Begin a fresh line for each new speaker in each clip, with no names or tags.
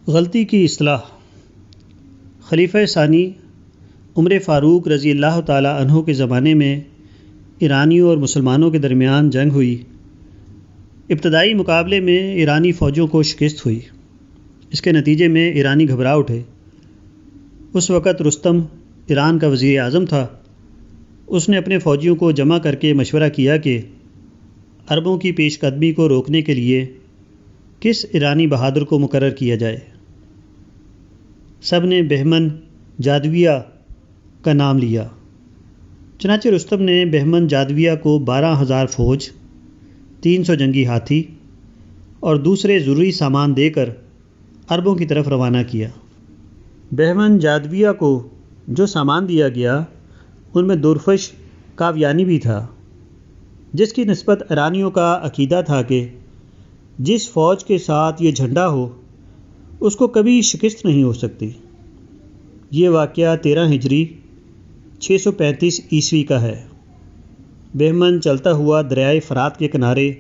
غلطی کی اصلاح۔ خلیفہ ثانی عمر فاروق رضی اللہ تعالی عنہ کے زمانے میں ایرانیوں اور مسلمانوں کے درمیان جنگ ہوئی۔ ابتدائی مقابلے میں ایرانی فوجوں کو شکست ہوئی۔ اس کے نتیجے میں ایرانی گھبرا اٹھے۔ اس وقت رستم ایران کا وزیر اعظم تھا۔ اس نے اپنے فوجیوں کو جمع کر کے مشورہ کیا کہ عربوں کی پیش قدمی کو روکنے کے لیے کس ایرانی بہادر کو مقرر کیا جائے۔ سب نے بہمن جادویہ کا نام لیا۔ چنانچہ رستم نے بہمن جادویہ کو 12,000 فوج، 300 جنگی ہاتھی اور دوسرے ضروری سامان دے کر عربوں کی طرف روانہ کیا۔ بہمن جادویہ کو جو سامان دیا گیا ان میں درفش کاویانی بھی تھا، جس کی نسبت ایرانیوں کا عقیدہ تھا کہ جس فوج کے ساتھ یہ جھنڈا ہو اس کو کبھی شکست نہیں ہو سکتی۔ یہ واقعہ 13 ہجری 635 عیسوی کا ہے۔ بہمن چلتا ہوا دریائے فرات کے کنارے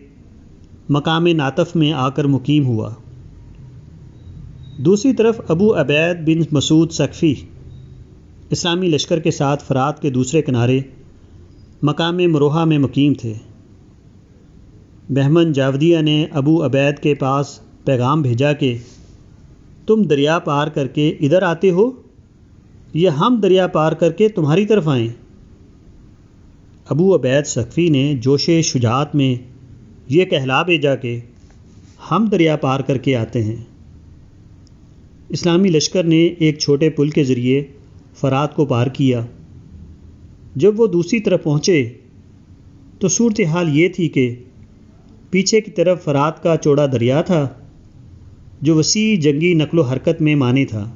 مقام ناطف میں آ کر مقیم ہوا۔ دوسری طرف ابو عبید بن مسعود ثقفی اسلامی لشکر کے ساتھ فرات کے دوسرے کنارے مقام مروہا میں مقیم تھے۔ بہمن جاودیہ نے ابو عبید کے پاس پیغام بھیجا کہ تم دریا پار کر کے ادھر آتے ہو یا ہم دریا پار کر کے تمہاری طرف آئیں؟ ابو عبید ثقفی نے جوش شجاعت میں یہ کہلا بھیجا کہ ہم دریا پار کر کے آتے ہیں۔ اسلامی لشکر نے ایک چھوٹے پل کے ذریعے فرات کو پار کیا۔ جب وہ دوسری طرف پہنچے تو صورتحال یہ تھی کہ پیچھے کی طرف فرات کا چوڑا دریا تھا جو وسیع جنگی نقل و حرکت میں مانے تھا۔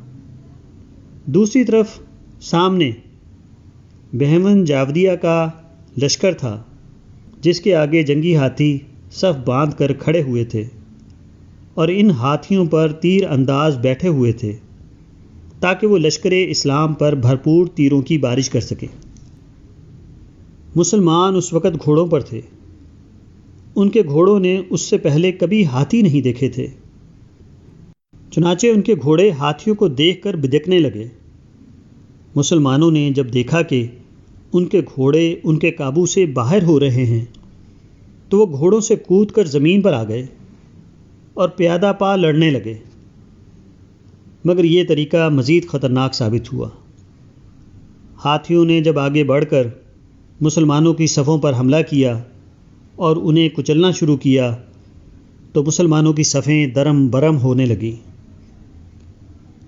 دوسری طرف سامنے بہمن جاودیہ کا لشکر تھا جس کے آگے جنگی ہاتھی صف باندھ کر کھڑے ہوئے تھے اور ان ہاتھیوں پر تیر انداز بیٹھے ہوئے تھے تاکہ وہ لشکر اسلام پر بھرپور تیروں کی بارش کر سکیں۔ مسلمان اس وقت گھوڑوں پر تھے۔ ان کے گھوڑوں نے اس سے پہلے کبھی ہاتھی نہیں دیکھے تھے۔ چنانچہ ان کے گھوڑے ہاتھیوں کو دیکھ کر بدکنے لگے۔ مسلمانوں نے جب دیکھا کہ ان کے گھوڑے ان کے قابو سے باہر ہو رہے ہیں تو وہ گھوڑوں سے کود کر زمین پر آ گئے اور پیادہ پا لڑنے لگے، مگر یہ طریقہ مزید خطرناک ثابت ہوا۔ ہاتھیوں نے جب آگے بڑھ کر مسلمانوں کی صفوں پر حملہ کیا اور انہیں کچلنا شروع کیا تو مسلمانوں کی صفیں درم برم ہونے لگیں۔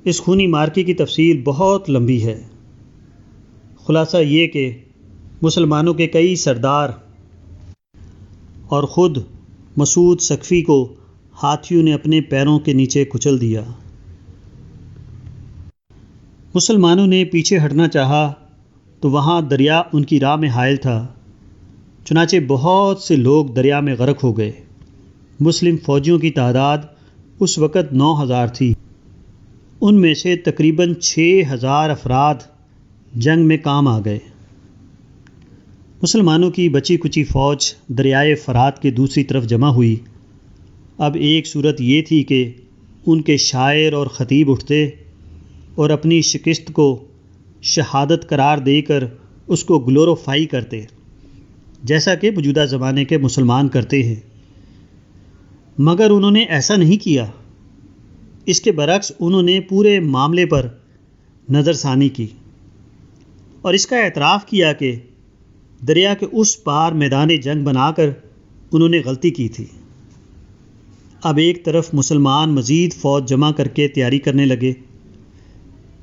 اس خونی معرکے کی تفصیل بہت لمبی ہے۔ خلاصہ یہ کہ مسلمانوں کے کئی سردار اور خود مسعود ثقفی کو ہاتھیوں نے اپنے پیروں کے نیچے کچل دیا۔ مسلمانوں نے پیچھے ہٹنا چاہا تو وہاں دریا ان کی راہ میں حائل تھا، چنانچہ بہت سے لوگ دریا میں غرق ہو گئے۔ مسلم فوجیوں کی تعداد اس وقت 9,000 تھی۔ ان میں سے تقریباً 6,000 افراد جنگ میں کام آ گئے۔ مسلمانوں کی بچی کچی فوج دریائے فرات کے دوسری طرف جمع ہوئی۔ اب ایک صورت یہ تھی کہ ان کے شاعر اور خطیب اٹھتے اور اپنی شکست کو شہادت قرار دے کر اس کو گلوریفائی کرتے، جیسا کہ موجودہ زمانے کے مسلمان کرتے ہیں، مگر انہوں نے ایسا نہیں کیا۔ اس کے برعکس انہوں نے پورے معاملے پر نظر ثانی کی اور اس کا اعتراف کیا کہ دریا کے اس پار میدان جنگ بنا کر انہوں نے غلطی کی تھی۔ اب ایک طرف مسلمان مزید فوج جمع کر کے تیاری کرنے لگے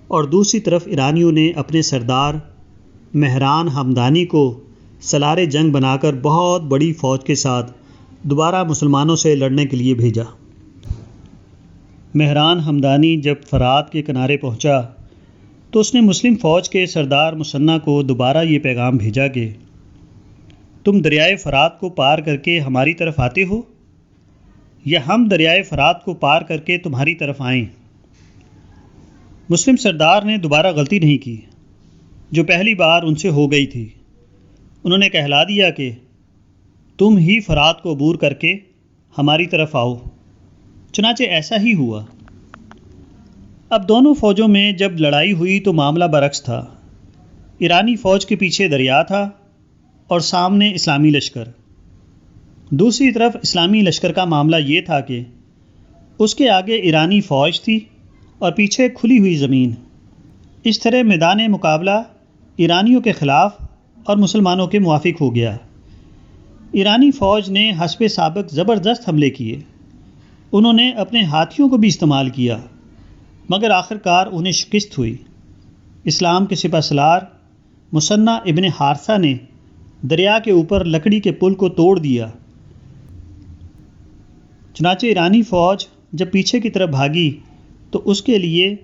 اور دوسری طرف ایرانیوں نے اپنے سردار مہران ہمدانی کو سالار جنگ بنا کر بہت بڑی فوج کے ساتھ دوبارہ مسلمانوں سے لڑنے کے لیے بھیجا۔ مہران ہمدانی جب فرات کے کنارے پہنچا تو اس نے مسلم فوج کے سردار مثنیٰ کو دوبارہ یہ پیغام بھیجا کہ تم دریائے فرات کو پار کر کے ہماری طرف آتے ہو یا ہم دریائے فرات کو پار کر کے تمہاری طرف آئیں؟ مسلم سردار نے دوبارہ غلطی نہیں کی جو پہلی بار ان سے ہو گئی تھی۔ انہوں نے کہلا دیا کہ تم ہی فرات کو عبور کر کے ہماری طرف آؤ۔ چنانچہ ایسا ہی ہوا۔ اب دونوں فوجوں میں جب لڑائی ہوئی تو معاملہ برعکس تھا۔ ایرانی فوج کے پیچھے دریا تھا اور سامنے اسلامی لشکر۔ دوسری طرف اسلامی لشکر کا معاملہ یہ تھا کہ اس کے آگے ایرانی فوج تھی اور پیچھے کھلی ہوئی زمین۔ اس طرح میدان مقابلہ ایرانیوں کے خلاف اور مسلمانوں کے موافق ہو گیا۔ ایرانی فوج نے حسب سابق زبردست حملے کیے۔ انہوں نے اپنے ہاتھیوں کو بھی استعمال کیا، مگر آخرکار انہیں شکست ہوئی۔ اسلام کے سپہ سالار مثنیٰ ابن حارثہ نے دریا کے اوپر لکڑی کے پل کو توڑ دیا۔ چنانچہ ایرانی فوج جب پیچھے کی طرف بھاگی تو اس کے لیے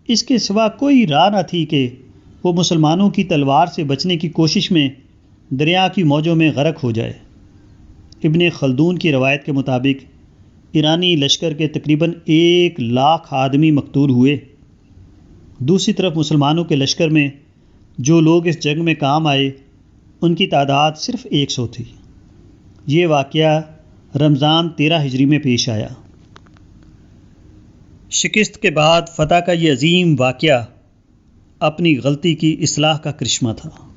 اس کے سوا کوئی راہ نہ تھی کہ وہ مسلمانوں کی تلوار سے بچنے کی کوشش میں دریا کی موجوں میں غرق ہو جائے۔ ابن خلدون کی روایت کے مطابق ایرانی لشکر کے تقریباً 1,00,000 آدمی مقتول ہوئے۔ دوسری طرف مسلمانوں کے لشکر میں جو لوگ اس جنگ میں کام آئے ان کی تعداد صرف 100 تھی۔ یہ واقعہ رمضان 13 ہجری میں پیش آیا۔ شکست کے بعد فتح کا یہ عظیم واقعہ اپنی غلطی کی اصلاح کا کرشمہ تھا۔